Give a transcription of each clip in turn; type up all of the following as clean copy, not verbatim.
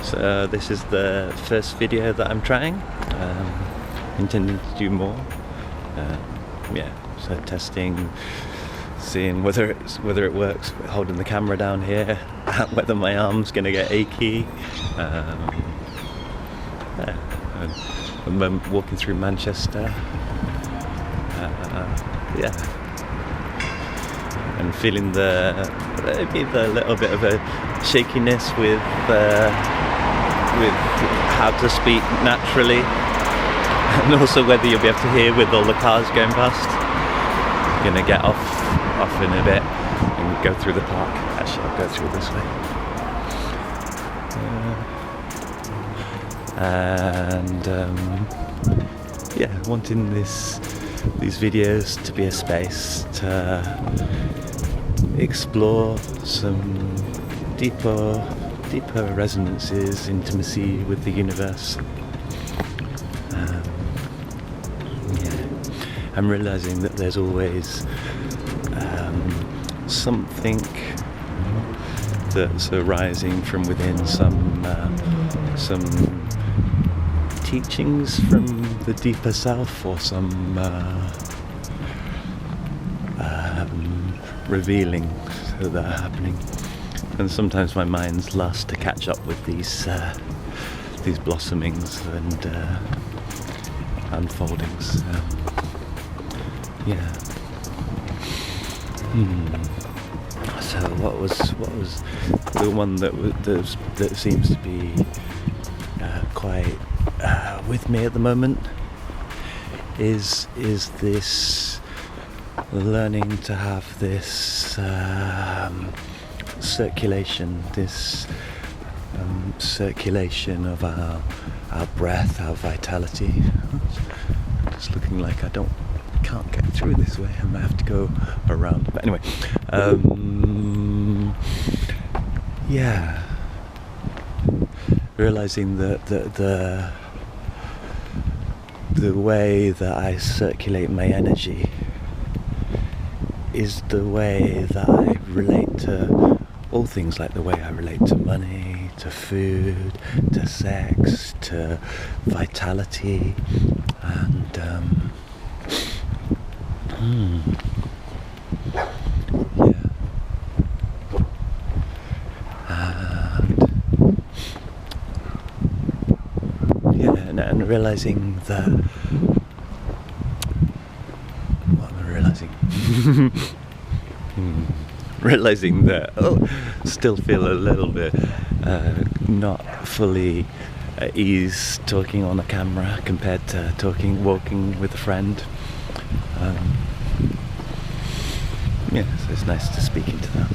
So this is the first video that I'm trying, intending to do more. So testing, seeing whether it works, holding the camera down here, whether my arm's gonna get achy. I'm walking through Manchester. And feeling maybe the little bit of a shakiness with how to speak naturally, and also whether you'll be able to hear with all the cars going past. I'm gonna get off in a bit and go through the park. Actually, I'll go through this way. Wanting these videos to be a space to explore some deeper resonances, intimacy with the universe. I'm realizing that there's always something that's arising from within, some teachings from the deeper self, or some revealing that are happening. And sometimes my mind's lost to catch up with these blossomings and unfoldings. So what was the one that seems to be quite with me at the moment is this learning to have this circulation of our breath, our vitality. It's looking like I can't get through this way. I might have to go around. But anyway, realizing that the way that I circulate my energy is the way that I relate to all things, like the way I relate to money, to food, to sex, to vitality, and and realizing that realizing that still feel a little bit not fully at ease talking on a camera compared to walking with a friend. So it's nice to speak into that.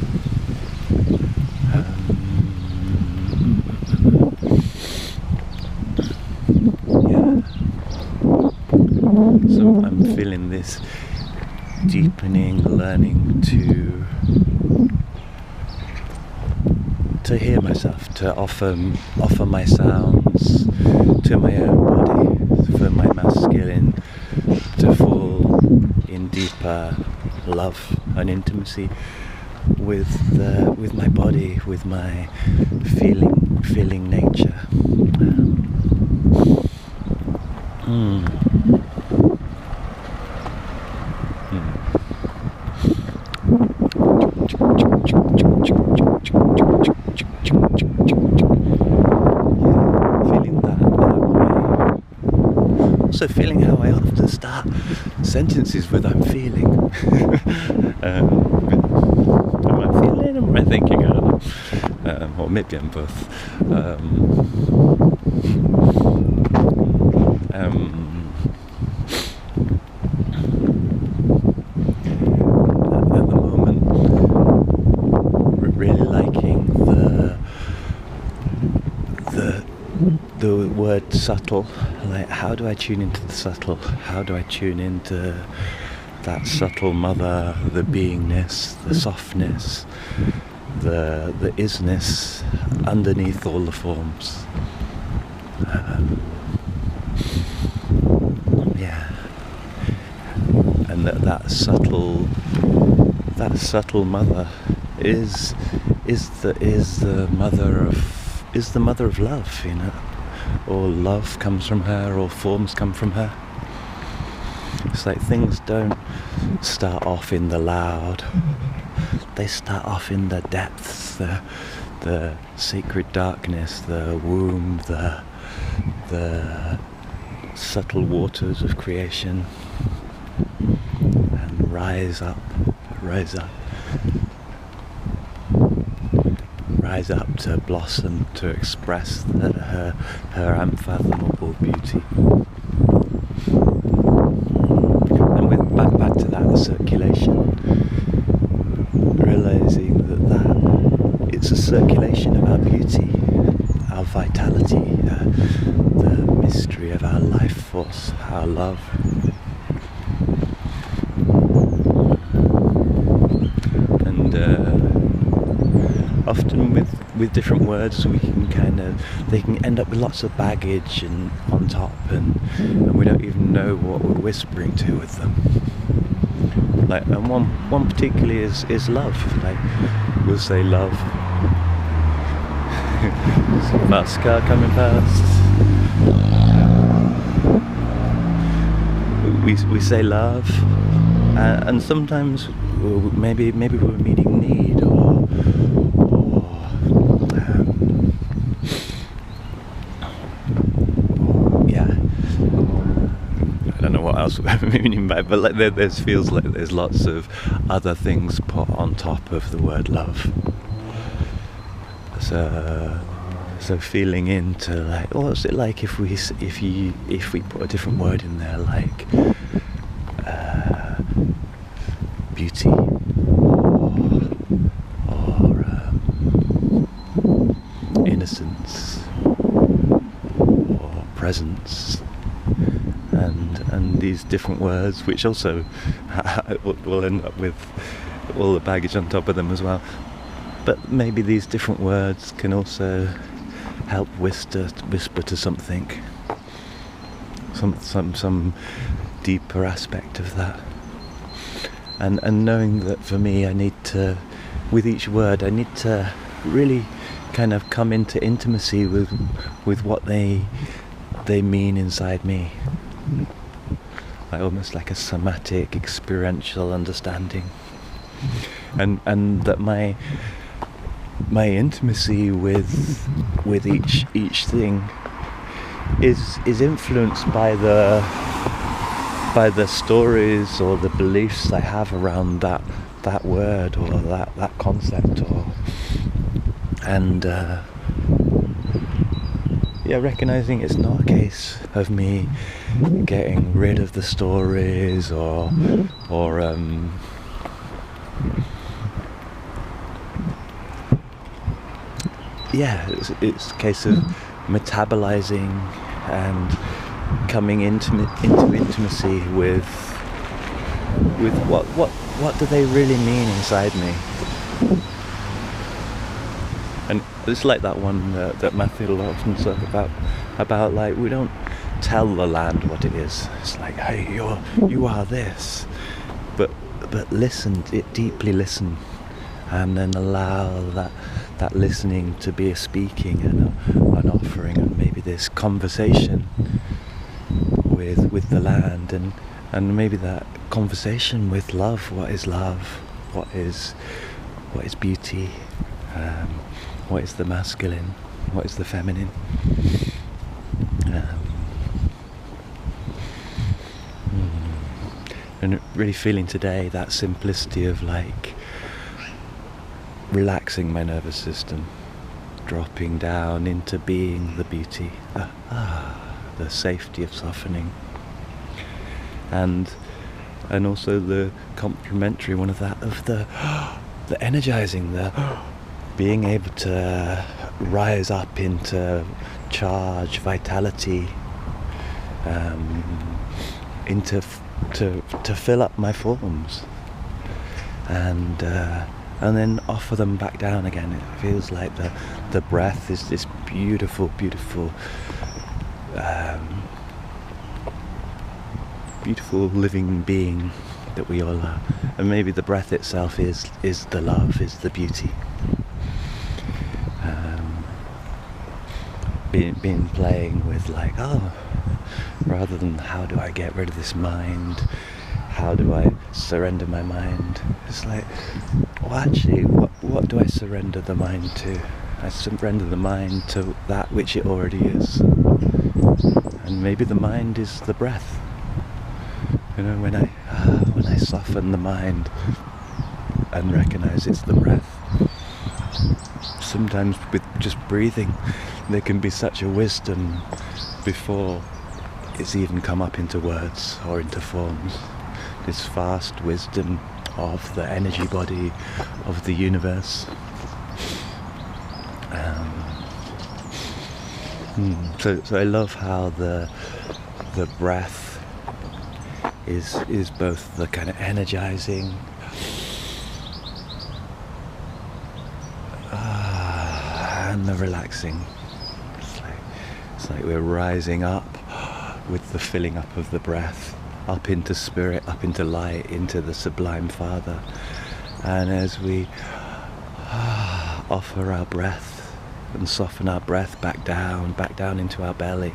So I'm feeling this deepening learning to hear myself, to offer my sounds to my own body, for my masculine to fall in deeper love and intimacy with my body, with my feeling nature. Also feeling how I often start sentences with "I'm feeling." Am I feeling? Am I thinking? I don't know. Or maybe I'm both. At the moment, really liking the word subtle. Like, how do I tune into the subtle? How do I tune into that subtle mother, the beingness, the softness, the isness underneath all the forms? And that subtle mother is the mother of is the mother of love, you know. All love comes from her, all forms come from her. It's like things don't start off in the loud, they start off in the depths, the sacred darkness, the womb, the subtle waters of creation, and rise up to blossom, to express her unfathomable beauty. And with back to that, the circulation, realizing that it's a circulation of our beauty, our vitality, the mystery of our life force, our love. And often with different words we can they can end up with lots of baggage and on top, and we don't even know what we're whispering to with them. Like, and one particularly is love. Like, we'll say love. Fast car coming past. We say love, and sometimes maybe we're meeting need, or I don't know what else we're meaning by, but like there feels like there's lots of other things put on top of the word love. So feeling into like, what's it like if we put a different word in there, like beauty, or innocence, or presence, and these different words, which also will end up with all the baggage on top of them as well. But maybe these different words can also help whisper to something, some deeper aspect of that. And knowing that for me, I need to, with each word, I need to really kind of come into intimacy with what they mean inside me. Like almost like a somatic, experiential understanding. And that my intimacy with each thing is influenced by the stories or the beliefs I have around that word or that concept, recognizing it's not a case of me getting rid of the stories or it's a case of metabolizing and coming into intimacy with what do they really mean inside me. And it's like that one that Matthew will often talk about like, we don't tell the land what it is. It's like, hey, you are this, but listen, deeply listen, and then allow that listening to be a speaking and an offering, and maybe this conversation with the land, and maybe that conversation with love. What is love? What is beauty? What is the masculine? What is the feminine? And really feeling today that simplicity of like relaxing my nervous system, dropping down into being the beauty, the safety of softening, and also the complementary one of that, of the energizing, the being able to rise up into charge, vitality, to fill up my forms, and then offer them back down again. It feels like the breath is this beautiful living being that we all are, and maybe the breath itself is the love, is the beauty. been playing with like, oh, rather than how do I get rid of this mind, how do I surrender my mind, it's like, well, actually, what do I surrender the mind to? I surrender the mind to that which it already is. And maybe the mind is the breath. You know, when I soften the mind and recognize it's the breath, sometimes with just breathing there can be such a wisdom before it's even come up into words or into forms. This vast wisdom of the energy body of the universe. So I love how the breath is both the kind of energizing and the relaxing. It's like we're rising up with the filling up of the breath, up into spirit, up into light, into the Sublime Father. And as we offer our breath and soften our breath back down into our belly,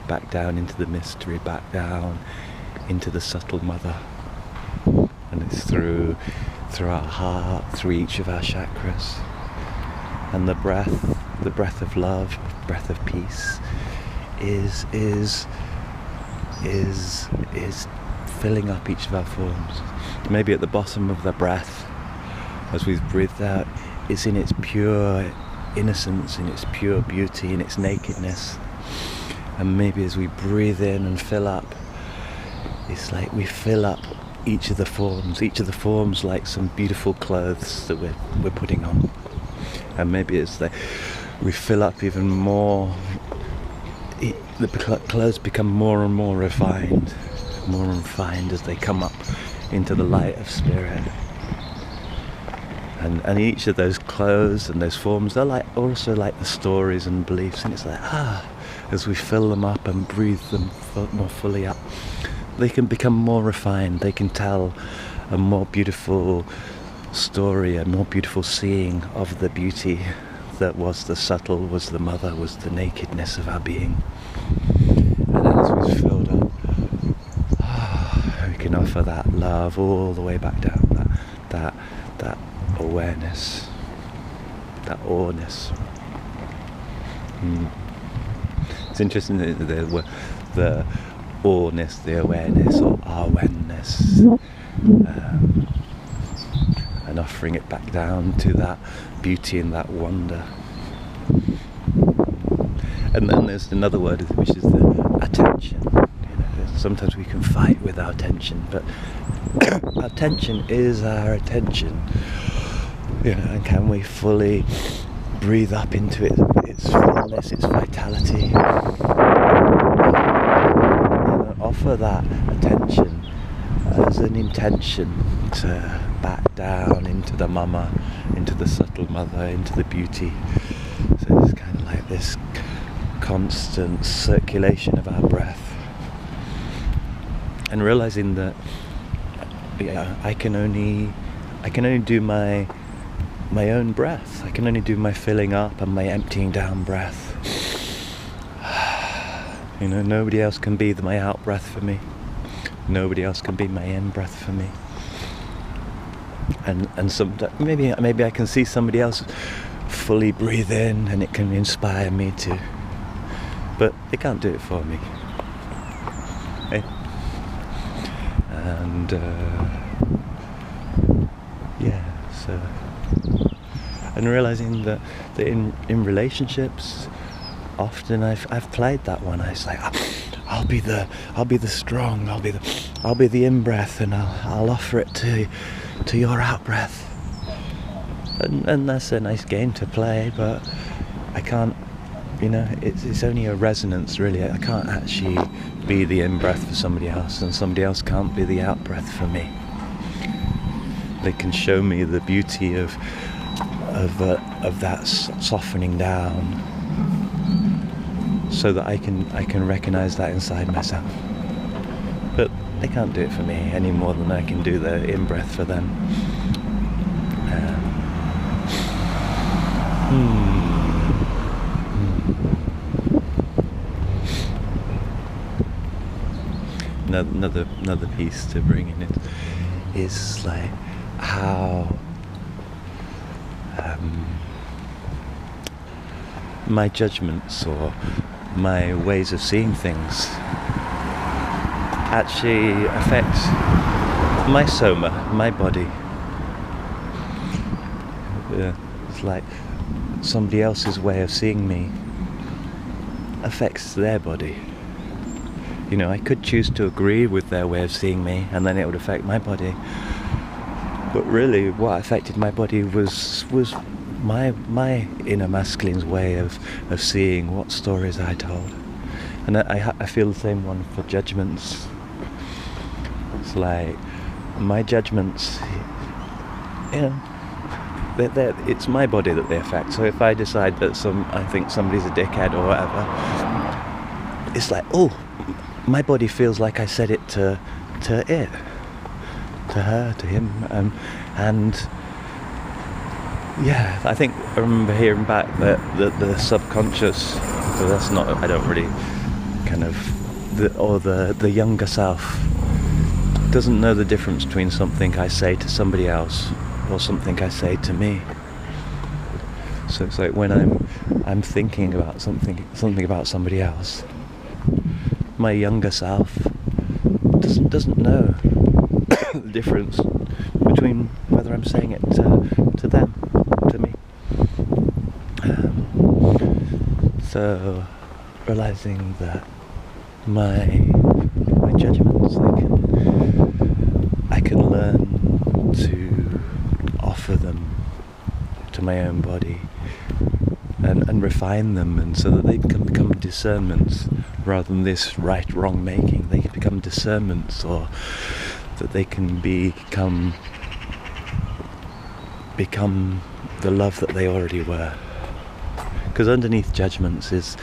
back down into the mystery, back down into the subtle mother. And it's through our heart, through each of our chakras. And the breath of love, breath of peace is filling up each of our forms. Maybe at the bottom of the breath, as we've breathed out, it's in its pure innocence, in its pure beauty, in its nakedness. And maybe as we breathe in and fill up, it's like we fill up each of the forms like some beautiful clothes that we're putting on. And maybe it's like we fill up even more, the clothes become more and more refined as they come up into the light of spirit. And each of those clothes and those forms, they're like also like the stories and beliefs. And it's like, as we fill them up and breathe them more fully up, they can become more refined. They can tell a more beautiful story, a more beautiful seeing of the beauty that was the subtle, was the mother, was the nakedness of our being. And then as we've filled up, we can offer that love all the way back down, that awareness, that awness. It's interesting that the awness, the awareness, or awareness, and offering it back down to that beauty and that wonder. And then there's another word, which is the attention. Sometimes we can fight with our attention, but attention is our attention. And can we fully breathe up into its fullness, its vitality, and offer that attention as an intention to back down into the mama, into the subtle mother, into the beauty. So it's kind of like this constant circulation of our breath, and realizing that I can only do my own breath. I can only do my filling up and my emptying down breath. Nobody else can be my out breath for me. Nobody else can be my in breath for me. And sometimes maybe I can see somebody else fully breathe in, and it can inspire me to. But they can't do it for me. Okay? And so. And realizing that in relationships, often I've played that one. I was like, I'll be the strong, I'll be the in breath, and I'll offer it to your out breath. And that's a nice game to play, but I can't. It's only a resonance, really. I can't actually be the in breath for somebody else, and somebody else can't be the out breath for me. They can show me the beauty of that softening down, so that I can recognize that inside myself. But they can't do it for me any more than I can do the in breath for them. another piece to bring in is like how my judgments or my ways of seeing things actually affect my soma, my body. It's like somebody else's way of seeing me affects their body. You know, I could choose to agree with their way of seeing me, and then it would affect my body. But really, what affected my body was my inner masculine's way of seeing what stories I told. And I feel the same one for judgments. It's like my judgments, you know, it's my body that they affect. So if I decide that I think somebody's a dickhead or whatever, it's like, oh, my body feels like I said it to it, to her, to him, and yeah, I think I remember hearing back that the subconscious, but that's not, I don't really kind of, the younger self doesn't know the difference between something I say to somebody else or something I say to me. So it's like when I'm thinking about something about somebody else, my younger self doesn't know the difference between whether I'm saying it to them, to me. So realizing that my judgments, I can learn to offer them to my own body and refine them, and so that they can become discernments rather than this right-wrong making. They can become discernments, or that they can become the love that they already were. Because underneath judgments is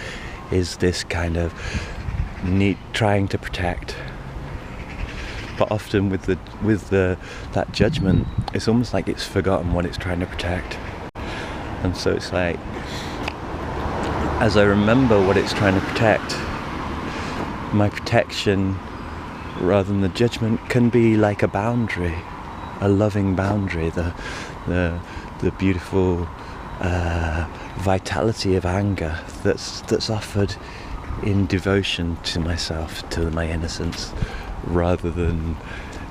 this kind of need, trying to protect. But often with that judgment, it's almost like it's forgotten what it's trying to protect. And so it's like, as I remember what it's trying to protect, my protection, rather than the judgment, can be like a boundary, a loving boundary, the beautiful vitality of anger that's offered in devotion to myself, to my innocence, rather than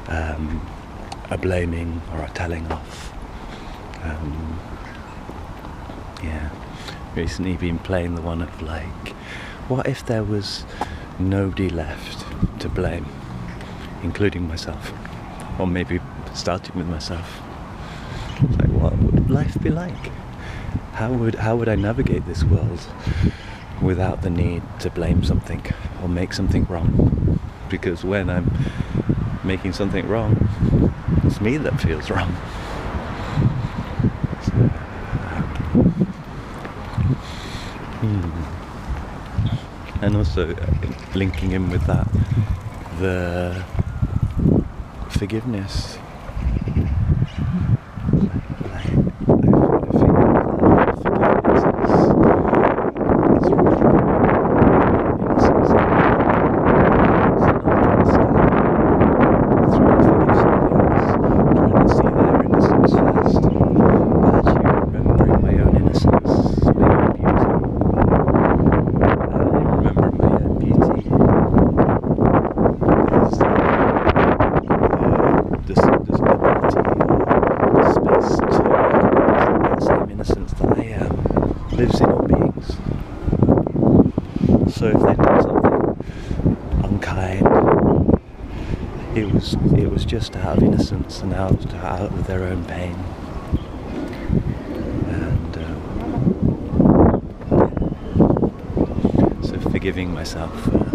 a blaming or a telling off. Recently been playing the one of like, what if there was nobody left to blame, including myself, or maybe starting with myself? It's like, what would life be like? How would I navigate this world without the need to blame something or make something wrong? Because when I'm making something wrong, it's me that feels wrong. And also linking in with that, the forgiveness. Lives in all beings. So if they've done something unkind, it was just out of innocence and out of their own pain. And so forgiving myself first.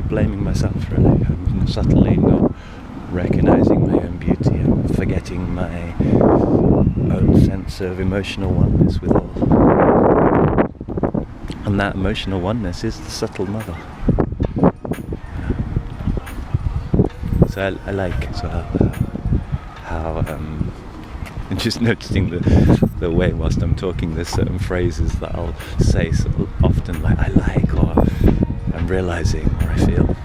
Blaming myself, really. I'm subtly not recognising my own beauty and forgetting my own sense of emotional oneness with all. And that emotional oneness is the subtle mother. So I like as well how and just noticing the way whilst I'm talking, there's certain phrases that I'll say so often, like I like, or I'm realizing, or I feel.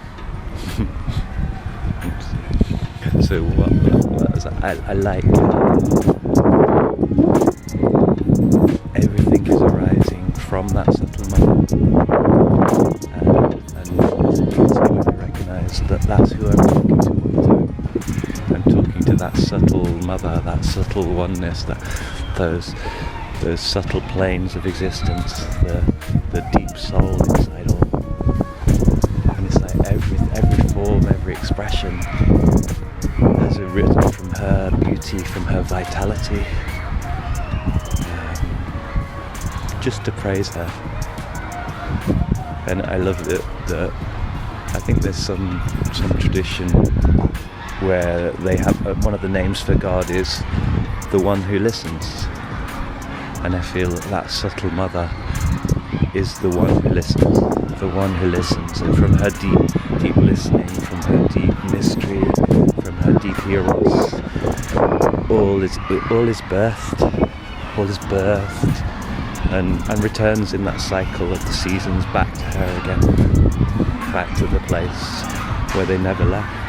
So what was that? I like everything is arising from that subtle mother, and it's beauty when I recognise that that's who I'm talking to all the time. I'm talking to that subtle mother, that subtle oneness, those subtle planes of existence, the deep soul inside all. And it's like every form, every expression has arisen from her beauty, from her vitality. Just to praise her. And I love that I think there's some tradition where they have one of the names for God is the one who listens, and I feel that subtle mother is the one who listens, and from her deep listening, from her deep mystery, from her deep eros, all is birthed and returns in that cycle of the seasons back to her again, back to the place where they never left.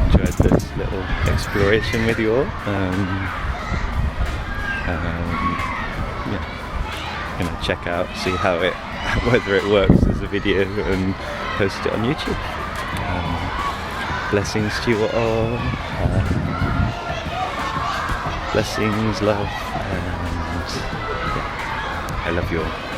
Enjoyed this little exploration with you all. Gonna check out, see how whether it works as a video and post it on YouTube. Blessings to you all. Blessings, love, and I love you all.